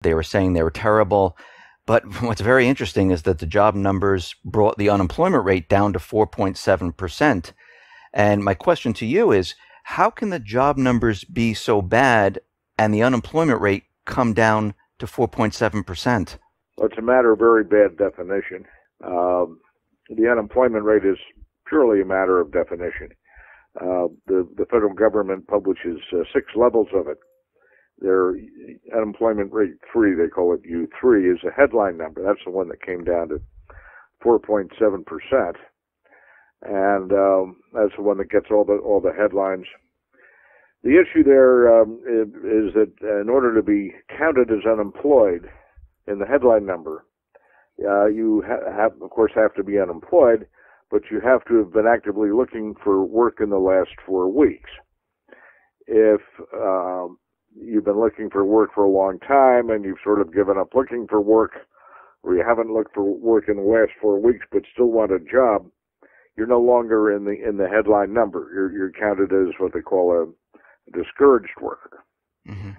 They were saying they were terrible. But what's very interesting is that the job numbers brought the unemployment rate down to 4.7%. And my question to you is, how can the job numbers be so bad and the unemployment rate come down to 4.7%? Well, it's a matter of very bad definition. The unemployment rate is purely a matter of definition. The federal government publishes 6 levels of it. Their unemployment rate 3, they call it U3, is a headline number. That's the one that came down to 4.7%. And that's the one that gets all the headlines. The issue there is that in order to be counted as unemployed in the headline number, you of course, have to be unemployed, but you have to have been actively looking for work in the last 4 weeks. If you've been looking for work for a long time and you've sort of given up looking for work, or you haven't looked for work in the last 4 weeks but still want a job, you're no longer in the headline number. You're counted as what they call a discouraged worker. Mm-hmm.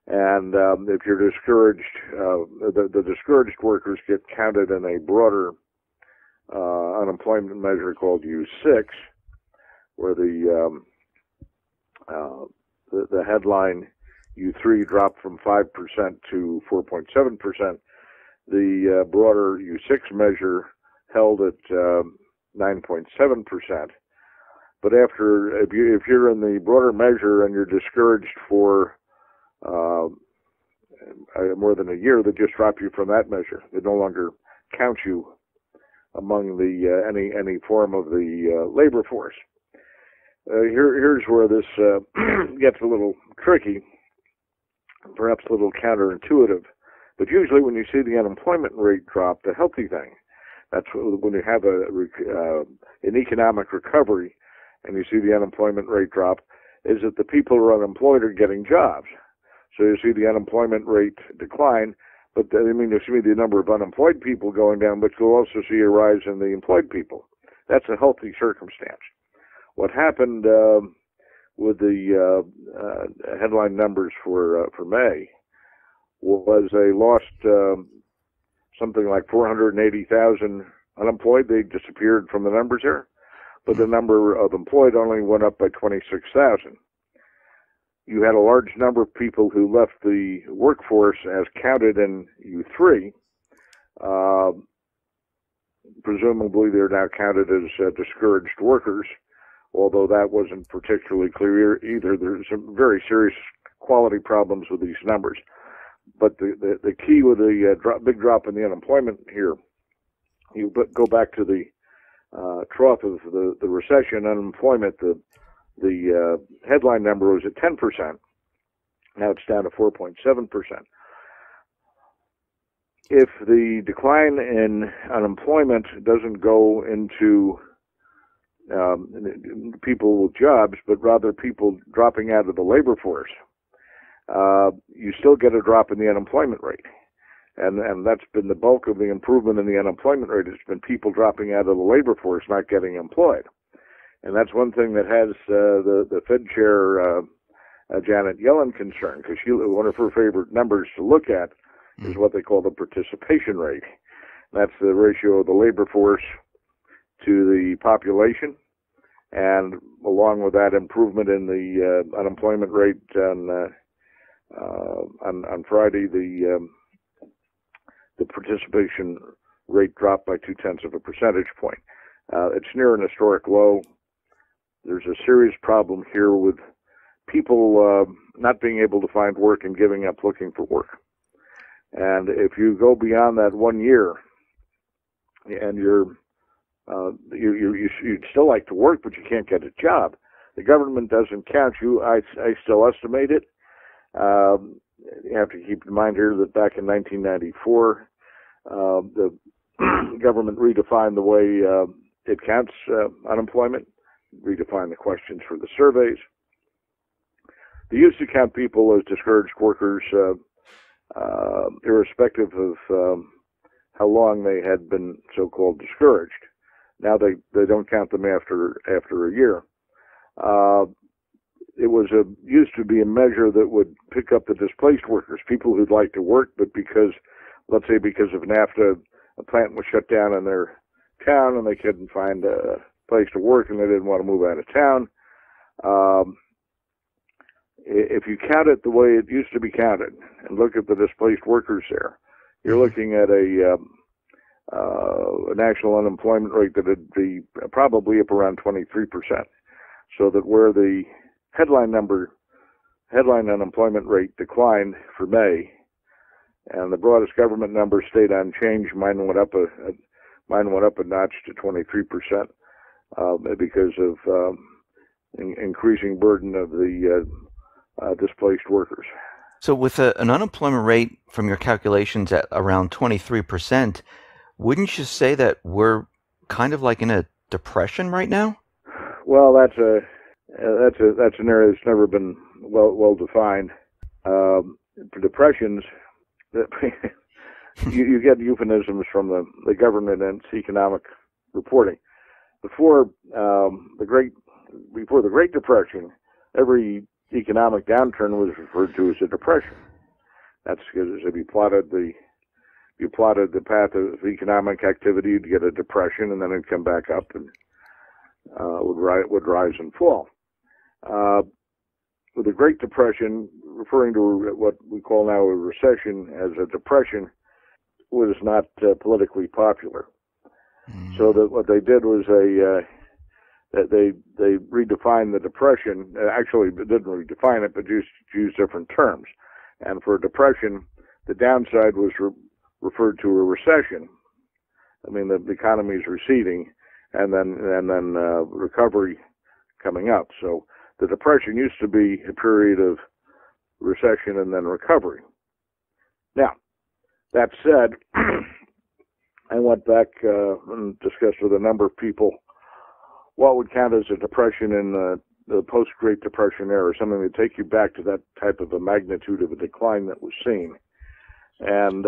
And if you're discouraged, the discouraged workers get counted in a broader unemployment measure called U6, where the headline U3 dropped from 5% to 4.7%. The broader U6 measure held at 9.7%. But if you're in the broader measure and you're discouraged for more than a year, they just drop you from that measure. They no longer count you among the any form of the labor force. Here's where this gets a little tricky, perhaps a little counterintuitive. But usually when you see the unemployment rate drop, the healthy thing, that's when you have an economic recovery and you see the unemployment rate drop, is that the people who are unemployed are getting jobs. So you see the unemployment rate decline, but you see the number of unemployed people going down, but you'll also see a rise in the employed people. That's a healthy circumstance. What happened with the headline numbers for May was they lost something like 480,000 unemployed. They disappeared from the numbers there, but the number of employed only went up by 26,000. You had a large number of people who left the workforce as counted in U3. Presumably they're now counted as discouraged workers, although that wasn't particularly clear either. There's some very serious quality problems with these numbers. But the key with the big drop in the unemployment here, you go back to the trough of the recession, unemployment, the headline number was at 10%. Now it's down to 4.7%. If the decline in unemployment doesn't go into people with jobs, but rather people dropping out of the labor force, you still get a drop in the unemployment rate. And that's been the bulk of the improvement in the unemployment rate. It's been people dropping out of the labor force, not getting employed. And that's one thing that has the Fed chair, Janet Yellen, concerned, because one of her favorite numbers to look at is what they call the participation rate. That's the ratio of the labor force to the population. And along with that improvement in the unemployment rate on Friday, the participation rate dropped by 0.2 percentage point. It's near an historic low. There's a serious problem here with people not being able to find work and giving up looking for work. And if you go beyond that 1 year, and you'd still like to work, but you can't get a job, the government doesn't count you. I still estimate it. You have to keep in mind here that back in 1994, the government redefined the way it counts unemployment, redefined the questions for the surveys. They used to count people as discouraged workers, irrespective of how long they had been so-called discouraged. Now they don't count them after a year. it was used to be a measure that would pick up the displaced workers, people who'd like to work, but let's say because of NAFTA, a plant was shut down in their town and they couldn't find a place to work and they didn't want to move out of town. If you count it the way it used to be counted and look at the displaced workers there, you're looking at a national unemployment rate that would be probably up around 23%. So that where the headline unemployment rate declined for May, and the broadest government number stayed unchanged, mine went up a notch to 23% because of increasing burden of the displaced workers. So with an unemployment rate from your calculations at around 23%, wouldn't you say that we're kind of like in a depression right now? Well, that's an area that's never been well defined. For depressions, you get euphemisms from the government and its economic reporting. Before the Great Depression, every economic downturn was referred to as a depression. That's because if you plotted the path of economic activity, you'd get a depression, and then it'd come back up and would rise and fall. With the Great Depression, referring to what we call now a recession as a depression, was not politically popular. So that what they did was they redefined the depression. Actually, they didn't redefine it, but used different terms. And for a depression, the downside was referred to a recession. I mean, the economy is receding, and then recovery coming up. So the depression used to be a period of recession and then recovery. Now, that said, I went back and discussed with a number of people what would count as a depression in the post-Great Depression era, something that take you back to that type of a magnitude of a decline that was seen. And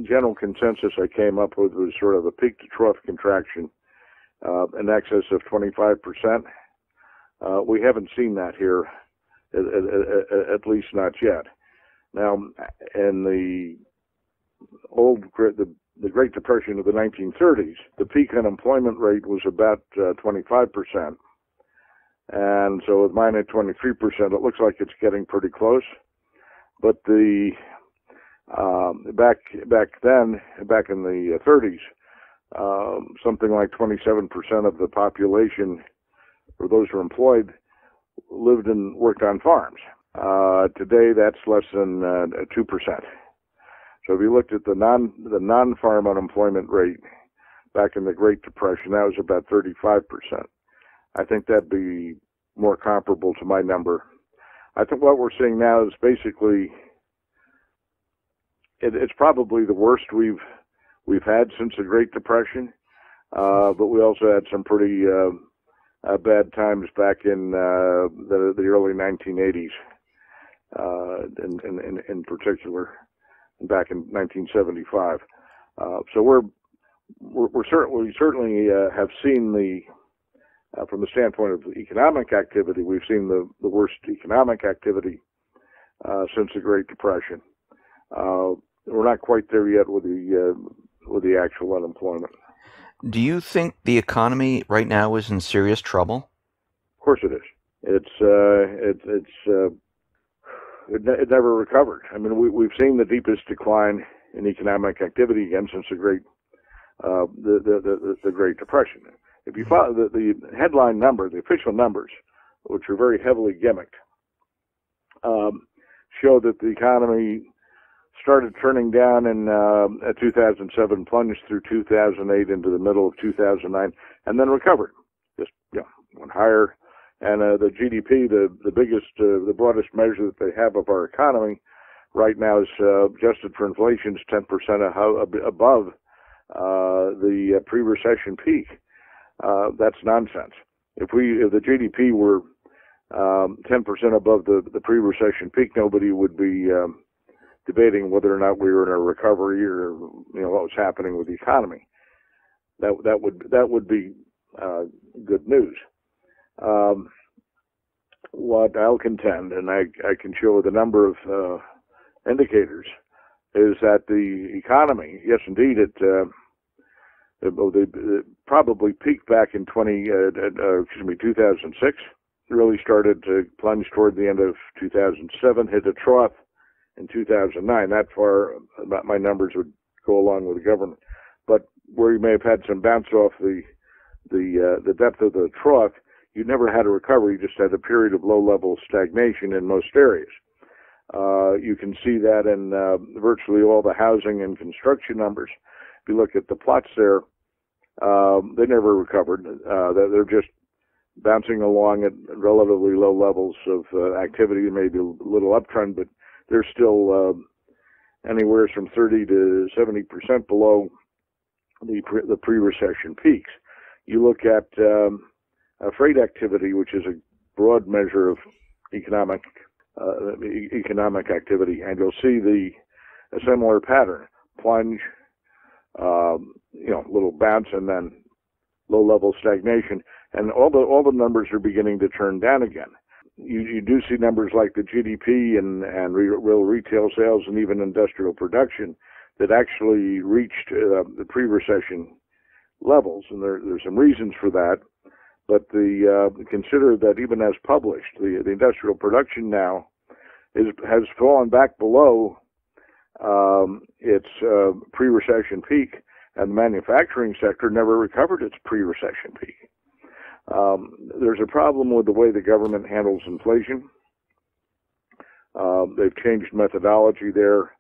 general consensus I came up with was sort of a peak-to-trough contraction in excess of 25%. We haven't seen that here, at least not yet. Now, in the Great Depression of the 1930s, the peak unemployment rate was about 25%. And so with mine at 23%, it looks like it's getting pretty close. But back in the 30s, something like 27% of the population, or those who are employed, lived and worked on farms. Today, that's less than 2%. So if you looked at the non-farm unemployment rate back in the Great Depression, that was about 35%. I think that'd be more comparable to my number. I think what we're seeing now is basically it's probably the worst we've had since the Great Depression, but we also had some pretty bad times back in the early 1980s, in particular, back in 1975. So we certainly have seen from the standpoint of economic activity, we've seen the worst economic activity since the Great Depression. We're not quite there yet with the actual unemployment. Do you think the economy right now is in serious trouble? Of course it is. It never recovered. I mean, we've seen the deepest decline in economic activity again since the Great Depression. If you follow the headline number, the official numbers, which are very heavily gimmicked, show that the economy started turning down in 2007, plunged through 2008 into the middle of 2009, and then recovered. Just went higher. And the GDP, the biggest, the broadest measure that they have of our economy right now is adjusted for inflation is 10% above the pre-recession peak. That's nonsense. If the GDP were 10% above the pre-recession peak, nobody would be debating whether or not we were in a recovery or what was happening with the economy. That would be good news. what I'll contend, and I can show with a number of indicators, is that the economy, yes, indeed, it probably peaked back in 2006. It really started to plunge toward the end of 2007, hit a trough in 2009. That far, my numbers would go along with the government. But where you may have had some bounce off the depth of the trough, you never had a recovery. You just had a period of low-level stagnation in most areas. You can see that in virtually all the housing and construction numbers. If you look at the plots there, they never recovered. They're just bouncing along at relatively low levels of activity, maybe a little uptrend, but they're still anywhere from 30 to 70% below the pre-recession peaks. You look at freight activity, which is a broad measure of economic activity, and you'll see a similar pattern: plunge, little bounce, and then low-level stagnation. And all the numbers are beginning to turn down again. You do see numbers like the GDP and real retail sales and even industrial production that actually reached the pre-recession levels, and there's some reasons for that. But consider that even as published, the industrial production now has fallen back below its pre-recession peak, and the manufacturing sector never recovered its pre-recession peak. There's a problem with the way the government handles inflation. They've changed methodology there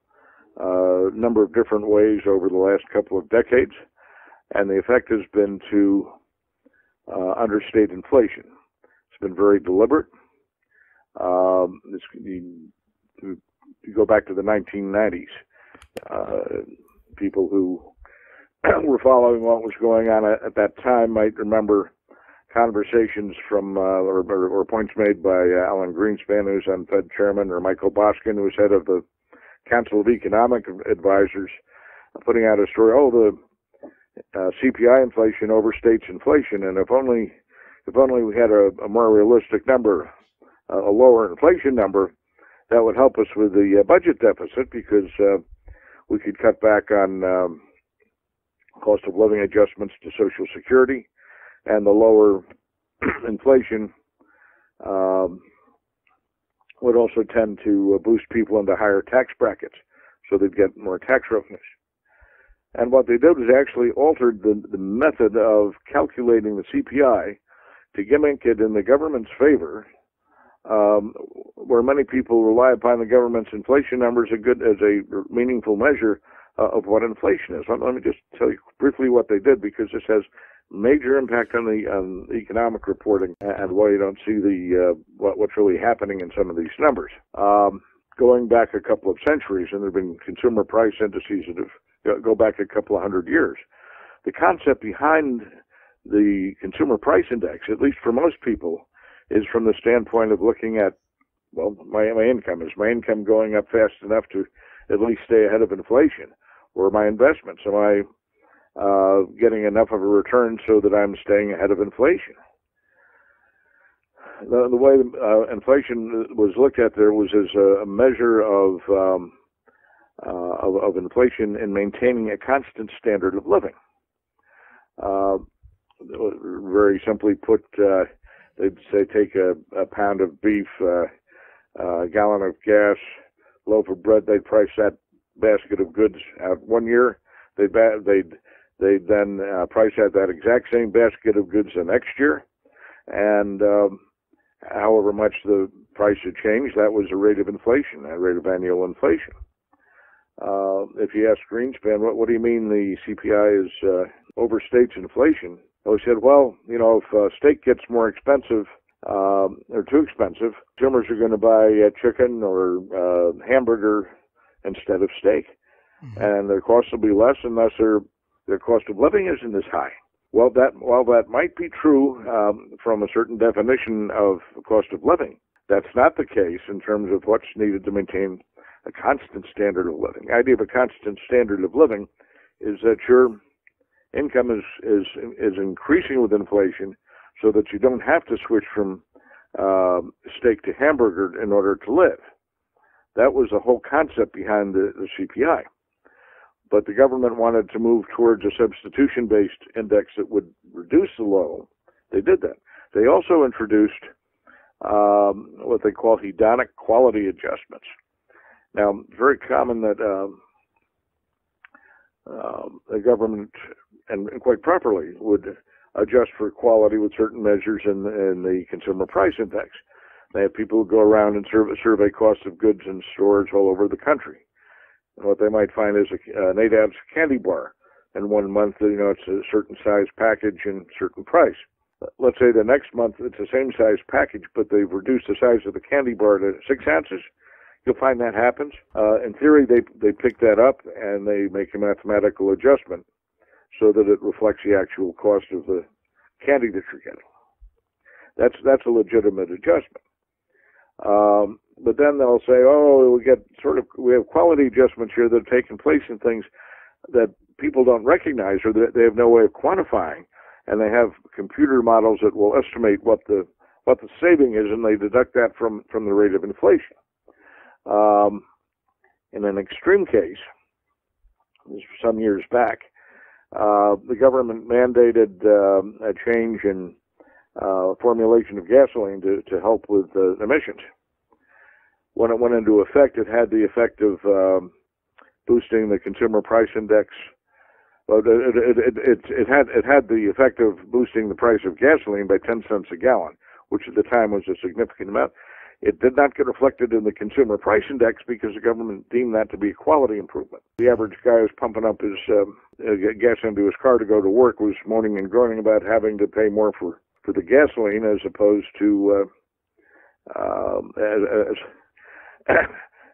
a number of different ways over the last couple of decades, and the effect has been to understate inflation. It's been very deliberate. You go back to the 1990s, people who were following what was going on at that time might remember conversations from or points made by Alan Greenspan, who's then Fed chairman, or Michael Boskin, who was head of the Council of Economic Advisors, putting out a story. The CPI inflation overstates inflation, and if only we had a more realistic number, a lower inflation number, that would help us with the budget deficit, because we could cut back on cost of living adjustments to Social Security, and the lower inflation would also tend to boost people into higher tax brackets, so they'd get more tax revenues. And what they did was actually altered the method of calculating the CPI to gimmick it in the government's favor, where many people rely upon the government's inflation numbers as a meaningful measure of what inflation is. Let me just tell you briefly what they did, because this has major impact on the economic reporting and why you don't see what's really happening in some of these numbers. Going back a couple of centuries, and there have been consumer price indices that go back a couple of hundred years. The concept behind the consumer price index, at least for most people, is from the standpoint of looking at, my income. Is my income going up fast enough to at least stay ahead of inflation? Or my investments, am I getting enough of a return so that I'm staying ahead of inflation? The way inflation was looked at there was as a measure of inflation in maintaining a constant standard of living. Very simply put, they'd say take a pound of beef, a gallon of gas, loaf of bread. They'd price that basket of goods out 1 year. They'd then price out that exact same basket of goods the next year, and however much the price had changed, that was the rate of inflation, that rate of annual inflation. If you ask Greenspan, what do you mean the CPI is overstates inflation? He said, if steak gets more expensive or too expensive, consumers are going to buy chicken or hamburger instead of steak, and their costs will be less unless their cost of living isn't as high. While that might be true from a certain definition of cost of living, that's not the case in terms of what's needed to maintain a constant standard of living. The idea of a constant standard of living is that your income is increasing with inflation, so that you don't have to switch from steak to hamburger in order to live. That was the whole concept behind the CPI. But the government wanted to move towards a substitution-based index that would reduce the low. They did that. They also introduced what they call hedonic quality adjustments. Now, it's very common that the government, and quite properly, would adjust for quality with certain measures in the consumer price index. They have people who go around and survey costs of goods in stores all over the country. And what they might find is an 8-ounce candy bar. And 1 month, it's a certain size package and certain price. Let's say the next month it's the same size package, but they've reduced the size of the candy bar to 6 ounces. You'll find that happens. In theory, they pick that up and they make a mathematical adjustment so that it reflects the actual cost of the candy that you're getting. That's a legitimate adjustment. But then they'll say, oh, we have quality adjustments here that are taking place in things that people don't recognize or that they have no way of quantifying, and they have computer models that will estimate what the saving is, and they deduct that from the rate of inflation. In an extreme case, this was some years back, the government mandated a change in formulation of gasoline to help with emissions. When it went into effect, it had the effect of boosting the consumer price index. Well, it had the effect of boosting the price of gasoline by 10 cents a gallon, which at the time was a significant amount. It did not get reflected in the consumer price index because the government deemed that to be a quality improvement. The average guy who's pumping up his gas into his car to go to work was moaning and groaning about having to pay more for the gasoline as opposed to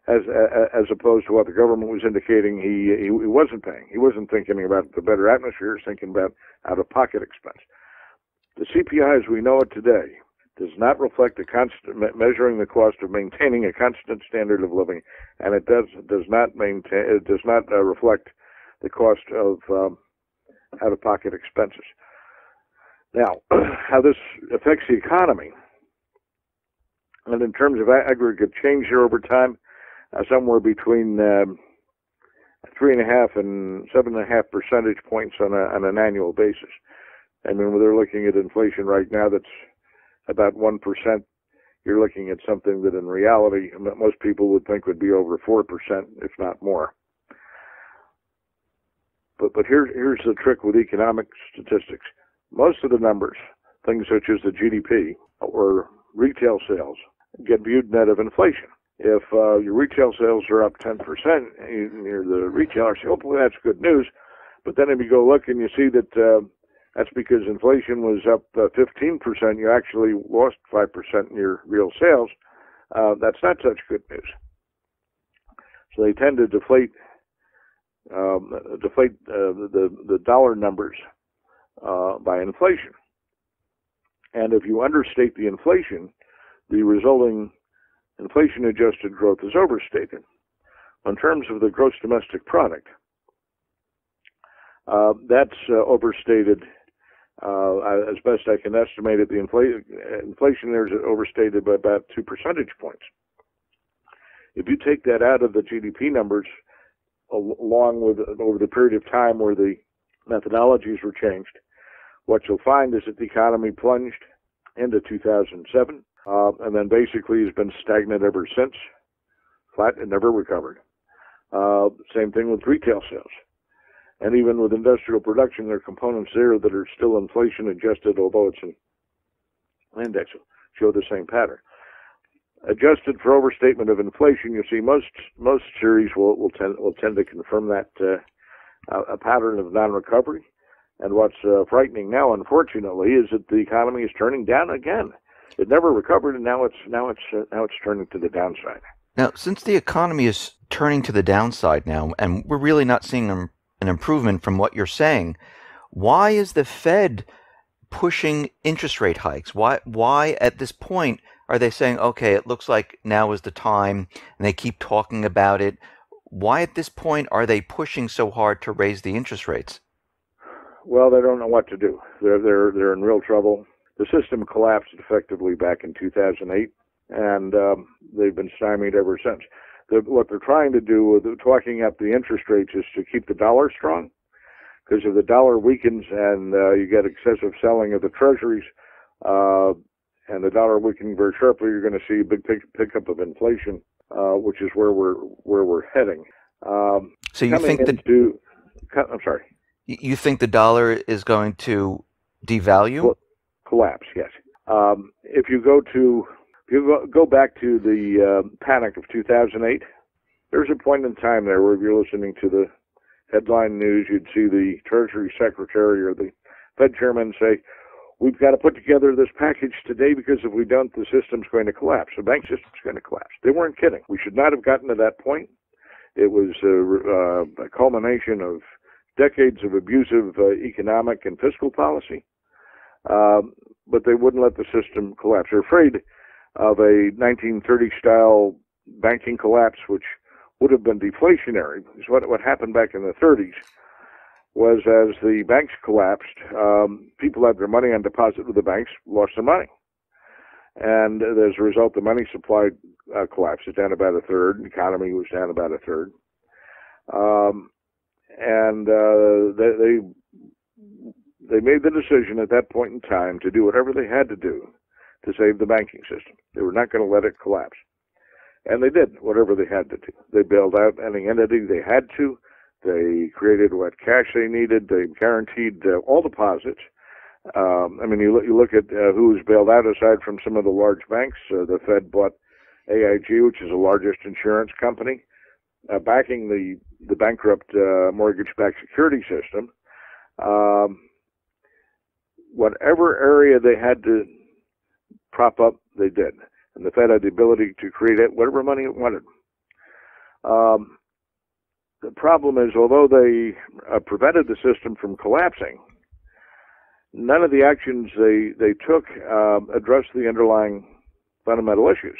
as opposed to what the government was indicating he wasn't paying. He wasn't thinking about the better atmosphere. He was thinking about out-of-pocket expense. The CPI as we know it today does not reflect the constant measuring the cost of maintaining a constant standard of living, and it does not reflect the cost of out-of-pocket expenses. Now, how this affects the economy, and in terms of aggregate change here over time, somewhere between 3.5 and 7.5 percentage points on an annual basis. I mean, when they're looking at inflation right now, that's about 1%. You're looking at something that in reality most people would think would be over 4%, if not more. But here's the trick with economic statistics. Most of the numbers, things such as the GDP or retail sales, get viewed net of inflation. If your retail sales are up 10%, you're the retailer, say, hopefully that's good news. But then if you go look and you see that that's because inflation was up 15%, you actually lost 5% in your real sales, that's not such good news. So they tend to deflate the dollar numbers by inflation. And if you understate the inflation, the resulting inflation-adjusted growth is overstated. In terms of the gross domestic product, that's overstated as best I can estimate it. The inflation there is overstated by about 2 percentage points. If you take that out of the GDP numbers, along with over the period of time where the methodologies were changed, what you'll find is that the economy plunged into 2007, and then basically has been stagnant ever since, flat and never recovered. Same thing with retail sales. And even with industrial production, there are components there that are still inflation adjusted, although it's an index, show the same pattern. Adjusted for overstatement of inflation, you see most series will tend to confirm that a pattern of non-recovery. And what's frightening now, unfortunately, is that the economy is turning down again. It never recovered, and now it's turning to the downside. Now, since the economy is turning to the downside now, and we're really not seeing an improvement from what you're saying, why is the Fed pushing interest rate hikes? Why at this point are they saying, okay, it looks like now is the time, and they keep talking about it? Why at this point are they pushing so hard to raise the interest rates? Well, they don't know what to do. They're in real trouble. The system collapsed effectively back in 2008, and they've been stymied ever since. What they're trying to do with talking up the interest rates is to keep the dollar strong, because if the dollar weakens and you get excessive selling of the treasuries, and the dollar weakening very sharply, you're going to see a big pickup of inflation, which is where we're heading. So you think that I'm sorry. You think the dollar is going to devalue? Collapse, yes. If you go back to the panic of 2008, there's a point in time there where if you're listening to the headline news, you'd see the Treasury Secretary or the Fed Chairman say, "We've got to put together this package today because if we don't, the system's going to collapse. The bank system's going to collapse." They weren't kidding. We should not have gotten to that point. It was a culmination of decades of abusive economic and fiscal policy, but they wouldn't let the system collapse. They're afraid of a 1930s-style banking collapse, which would have been deflationary. Because what happened back in the 30s was as the banks collapsed, people had their money on deposit with the banks, lost their money. And as a result, the money supply collapsed. It's down about a third. The economy was down about a third. They made the decision at that point in time to do whatever they had to do to save the banking system. They were not going to let it collapse. And they did whatever they had to do. They bailed out any entity they had to. They created what cash they needed. They guaranteed all deposits. You look at who was bailed out aside from some of the large banks. The Fed bought AIG, which is the largest insurance company, backing the bankrupt mortgage-backed security system. Whatever area they had to prop up, they did. And the Fed had the ability to create whatever money it wanted. The problem is, although they prevented the system from collapsing, none of the actions they took addressed the underlying fundamental issues.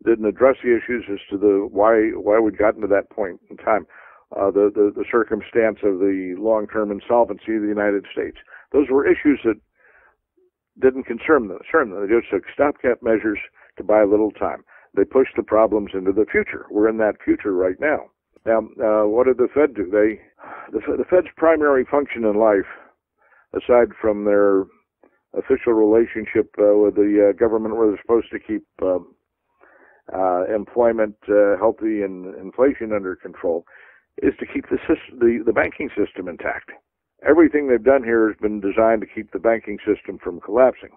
Didn't address the issues as to why we'd gotten to that point in time. The circumstance of the long-term insolvency of the United States. Those were issues that didn't concern them. They just took stopgap measures to buy a little time. They pushed the problems into the future. We're in that future right now. Now, what did the Fed do? The Fed's primary function in life, aside from their official relationship with the government, where they're supposed to keep employment healthy and inflation under control, is to keep the banking system intact. Everything they've done here has been designed to keep the banking system from collapsing.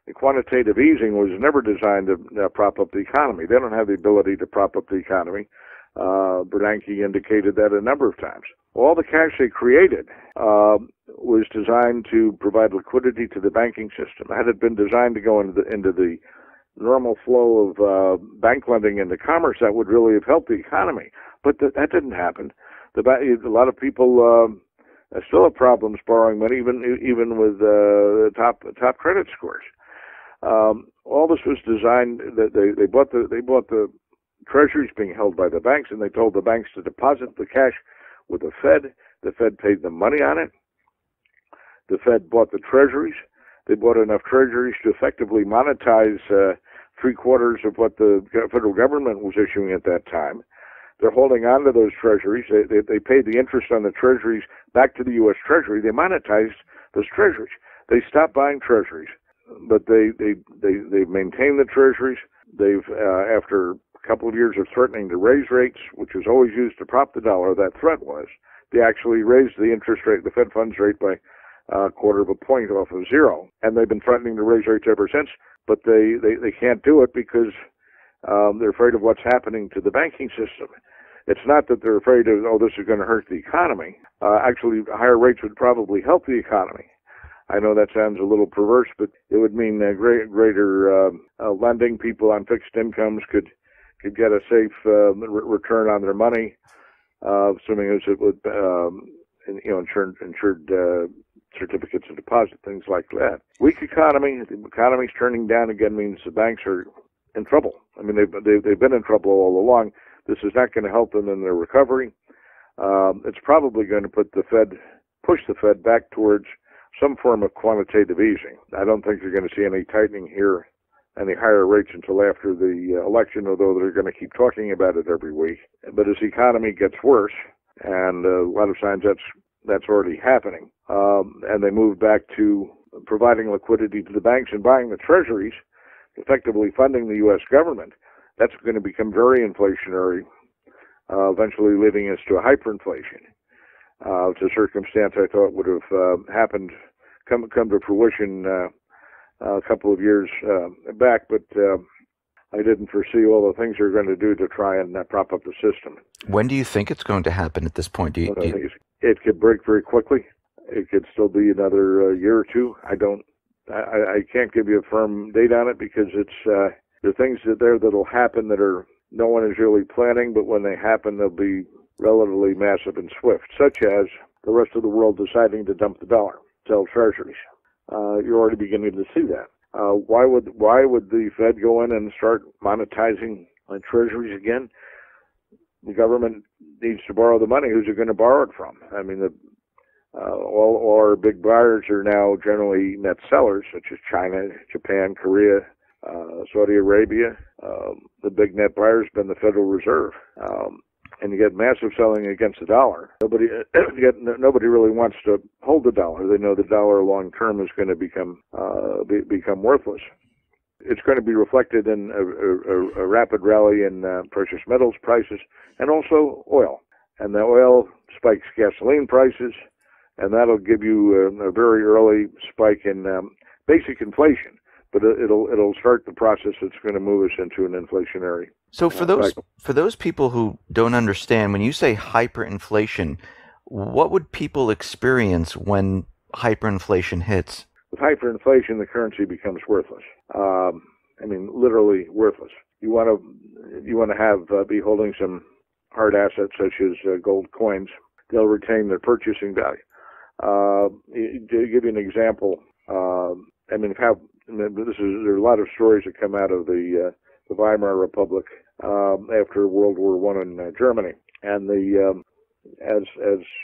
The quantitative easing was never designed to prop up the economy. They don't have the ability to prop up the economy. Bernanke indicated that a number of times. All the cash they created was designed to provide liquidity to the banking system. Had it been designed to go into the normal flow of bank lending into commerce, that would really have helped the economy. But that didn't happen. A lot of people still have problems borrowing money, even with top credit scores. All this was designed that they bought the treasuries being held by the banks, and they told the banks to deposit the cash with the Fed. The Fed paid them money on it. The Fed bought the treasuries. They bought enough treasuries to effectively monetize three-quarters of what the federal government was issuing at that time. They're holding on to those treasuries. They paid the interest on the treasuries back to the U.S. Treasury. They monetized those treasuries. They stopped buying treasuries, but they've maintained the treasuries. They've after a couple of years of threatening to raise rates, which was always used to prop the dollar, that threat was, they actually raised the interest rate, the Fed funds rate, by a quarter of a point off of zero. And they've been threatening to raise rates ever since, but they can't do it because they're afraid of what's happening to the banking system. It's not that they're afraid of, this is going to hurt the economy. Actually, higher rates would probably help the economy. I know that sounds a little perverse, but it would mean greater lending. People on fixed incomes could get a safe return on their money, assuming it would insured certificates of deposit, things like that. Weak economy, the economy's turning down again, means the banks are in trouble. I mean, they've been in trouble all along. This is not going to help them in their recovery. It's probably going to push the Fed back towards some form of quantitative easing. I don't think you're going to see any tightening here, any higher rates until after the election, although they're going to keep talking about it every week. But as the economy gets worse, and a lot of signs that's already happening, and they move back to providing liquidity to the banks and buying the treasuries, effectively funding the U.S. government, that's going to become very inflationary, eventually leading us to a hyperinflation. It's a circumstance I thought would have come to fruition a couple of years back, but I didn't foresee all the things they're going to do to try and prop up the system. When do you think it's going to happen at this point? It could break very quickly. It could still be another year or two. I can't give you a firm date on it because there are things that'll happen that no one is really planning, but when they happen, they'll be relatively massive and swift, such as the rest of the world deciding to dump the dollar, sell treasuries. You're already beginning to see that. Why would the Fed go in and start monetizing treasuries again? The government needs to borrow the money. Who's it going to borrow it from? I mean, all our big buyers are now generally net sellers, such as China, Japan, Korea, Saudi Arabia. The big net buyers have been the Federal Reserve. And you get massive selling against the dollar. Nobody really wants to hold the dollar. They know the dollar long term is going to become worthless. It's going to be reflected in a rapid rally in precious metals prices and also oil. And the oil spikes gasoline prices, and that'll give you a very early spike in basic inflation. But it'll start the process that's going to move us into an inflationary. So for those people who don't understand, when you say hyperinflation, what would people experience when hyperinflation hits? With hyperinflation, the currency becomes worthless. Literally worthless. You want to be holding some hard assets such as gold coins. They'll retain their purchasing value. To give you an example, there are a lot of stories that come out of the Weimar Republic after World War I in Germany, and as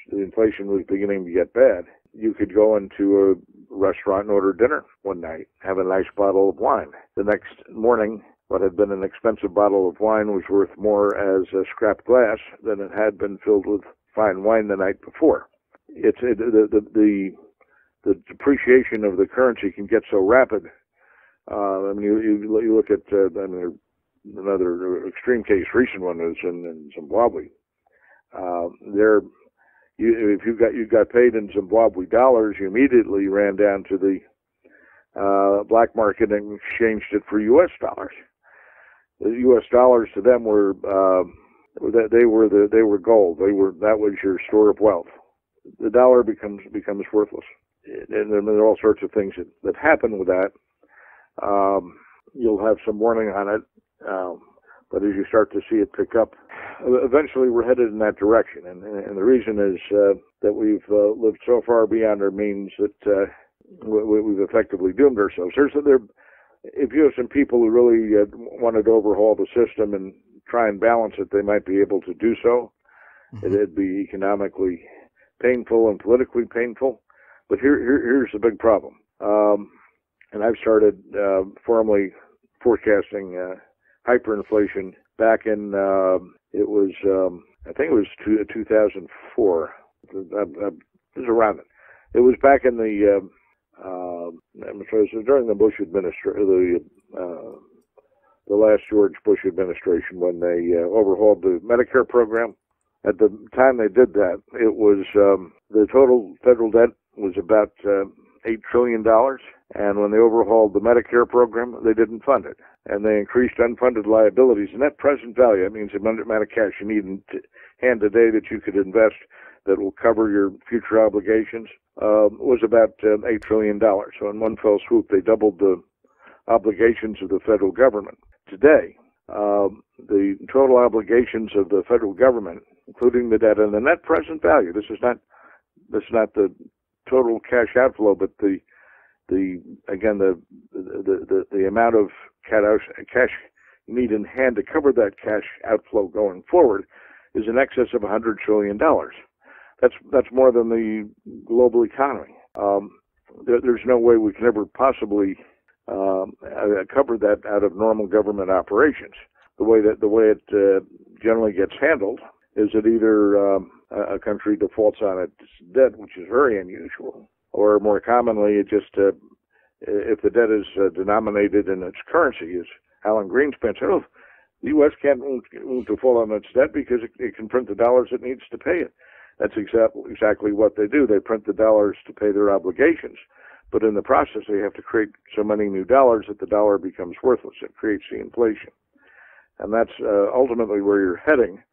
the inflation was beginning to get bad, you could go into a restaurant and order dinner one night, have a nice bottle of wine. The next morning, what had been an expensive bottle of wine was worth more as a scrap glass than it had been filled with fine wine the night before. The depreciation of the currency can get so rapid. You look at another extreme case, recent one is in Zimbabwe. If you got paid in Zimbabwe dollars, you immediately ran down to the black market and exchanged it for U.S. dollars. The U.S. dollars to them were gold. That was your store of wealth. The dollar becomes worthless, and there are all sorts of things that happen with that. You'll have some warning on it, but as you start to see it pick up, eventually we're headed in that direction. And the reason is that we've lived so far beyond our means that we've effectively doomed ourselves. If you have some people who really wanted to overhaul the system and try and balance it, they might be able to do so. Mm-hmm. It'd be economically painful and politically painful. But here's the big problem. And I've started formally forecasting hyperinflation back in, I think it was 2004. It was around it. It was back in during the Bush administration, the last George Bush administration, when they overhauled the Medicare program. At the time they did that, it was the total federal debt was about $8 trillion. And when they overhauled the Medicare program, they didn't fund it. And they increased unfunded liabilities. And net present value, that means the amount of cash you need in hand today that you could invest that will cover your future obligations, was about $8 trillion. So in one fell swoop, they doubled the obligations of the federal government. Today, the total obligations of the federal government, including the debt and the net present value, this is not the total cash outflow, but the amount of cash you need in hand to cover that cash outflow going forward is in excess of $100 trillion. That's more than the global economy. there's no way we can ever possibly cover that out of normal government operations. The way it generally gets handled is that either a country defaults on its debt, which is very unusual, or more commonly, it just if the debt is denominated in its currency, as Alan Greenspan said, oh, the U.S. won't default on its debt because it can print the dollars it needs to pay it. That's exactly what they do. They print the dollars to pay their obligations. But in the process, they have to create so many new dollars that the dollar becomes worthless. It creates the inflation. And that's ultimately where you're heading.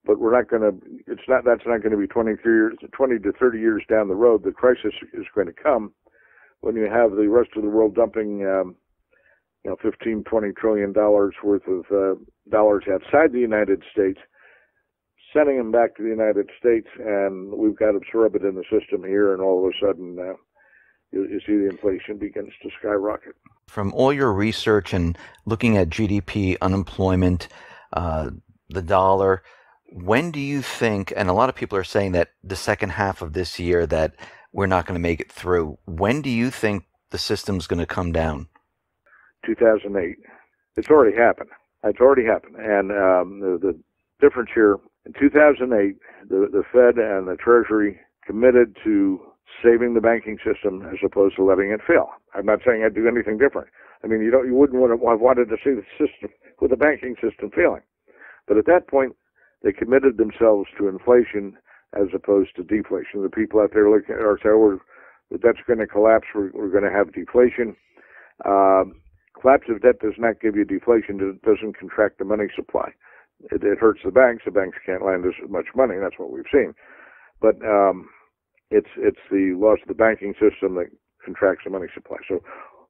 But we're not going to, that's not going to be 20 to 30 years down the road. The crisis is going to come when you have the rest of the world dumping, 15, 20 trillion dollars worth of dollars outside the United States, sending them back to the United States, and we've got to absorb it in the system here, and all of a sudden you see the inflation begins to skyrocket. From all your research and looking at GDP, unemployment, the dollar, when do you think, and a lot of people are saying that the second half of this year that we're not going to make it through, when do you think the system's going to come down? 2008. It's already happened. And the difference here, in 2008, the Fed and the Treasury committed to saving the banking system as opposed to letting it fail. I'm not saying I'd do anything different. I mean, you wouldn't have wanted to see the system with the banking system failing. But at that point, they committed themselves to inflation as opposed to deflation. The people out there looking are saying, the debt's going to collapse. We're going to have deflation. Collapse of debt does not give you deflation. It doesn't contract the money supply. It hurts the banks. The banks can't lend as much money. That's what we've seen. But it's the loss of the banking system that contracts the money supply. So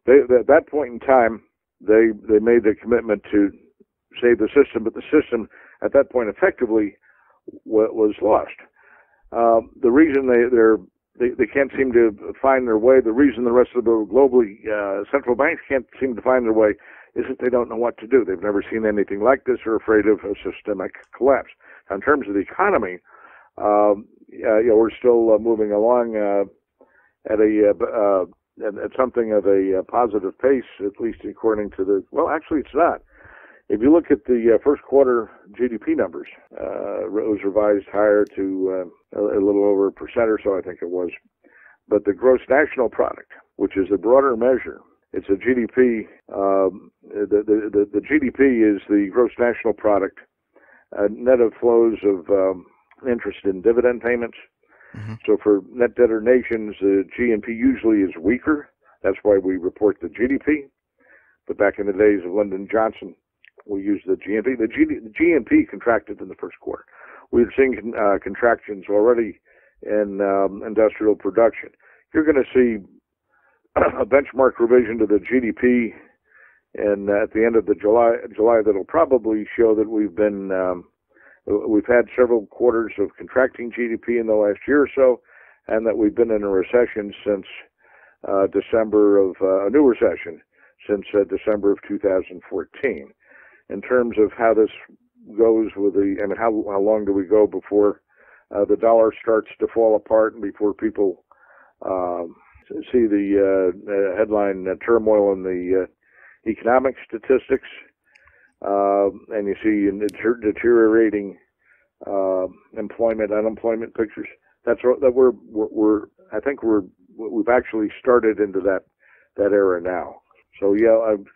at that point in time, they made the commitment to save the system, but the system at that point effectively was lost. The reason they can't seem to find their way, the reason the rest of the globally central banks can't seem to find their way, is that they don't know what to do. They've never seen anything like this or afraid of a systemic collapse. Now, in terms of the economy, we're still moving along at something of a positive pace, at least according to the. Well, actually, it's not. If you look at the first quarter GDP numbers, it was revised higher to a little over 1% or so, I think it was. But the gross national product, which is a broader measure, it's a GDP. The GDP is the gross national product, net of flows of interest and dividend payments. Mm-hmm. So for net debtor nations, the GNP usually is weaker. That's why we report the GDP. But back in the days of Lyndon Johnson, we used the GNP. The GNP contracted in the first quarter. We've seen contractions already in industrial production. You're going to see a benchmark revision to the GDP, and at the end of the July, that'll probably show that we've had several quarters of contracting GDP in the last year or so, and that we've been in a recession since December of a new recession since December of 2014. In terms of how this goes how long do we go before the dollar starts to fall apart and before people see the headline turmoil in the economic statistics, and you see deteriorating unemployment pictures. That's that we've actually started into that era now. So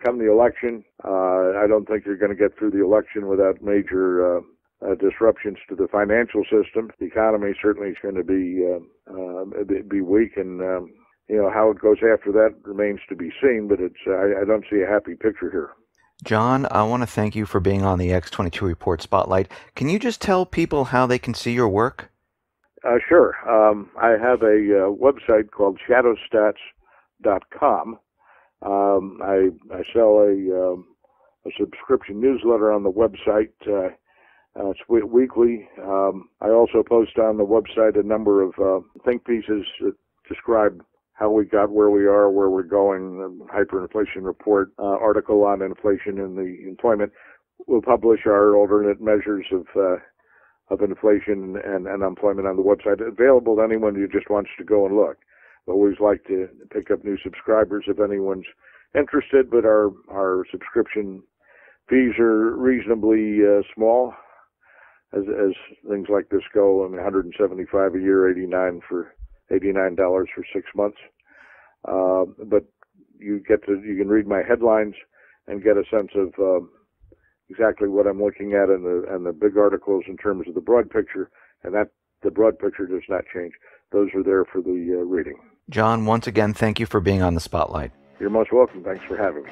come the election, I don't think you're going to get through the election without major disruptions to the financial system. The economy certainly is going to be weak, and how it goes after that remains to be seen. But I don't see a happy picture here. John, I want to thank you for being on the X22 Report Spotlight. Can you just tell people how they can see your work? Sure. I have a website called shadowstats.com. I sell a subscription newsletter on the website. It's weekly. I also post on the website a number of think pieces that describe how we got where we are, where we're going, the hyperinflation report, article on inflation and the employment. We'll publish our alternate measures of inflation and unemployment on the website, available to anyone who just wants to go and look. always like to pick up new subscribers if anyone's interested, but our subscription fees are reasonably small as things like this go. I mean, $175 a year, $89 for $6 months. But you can read my headlines and get a sense of exactly what I'm looking at, and the big articles in terms of the broad picture, and that the broad picture does not change. Those are there for the reading. John, once again, thank you for being on the Spotlight. You're most welcome. Thanks for having me.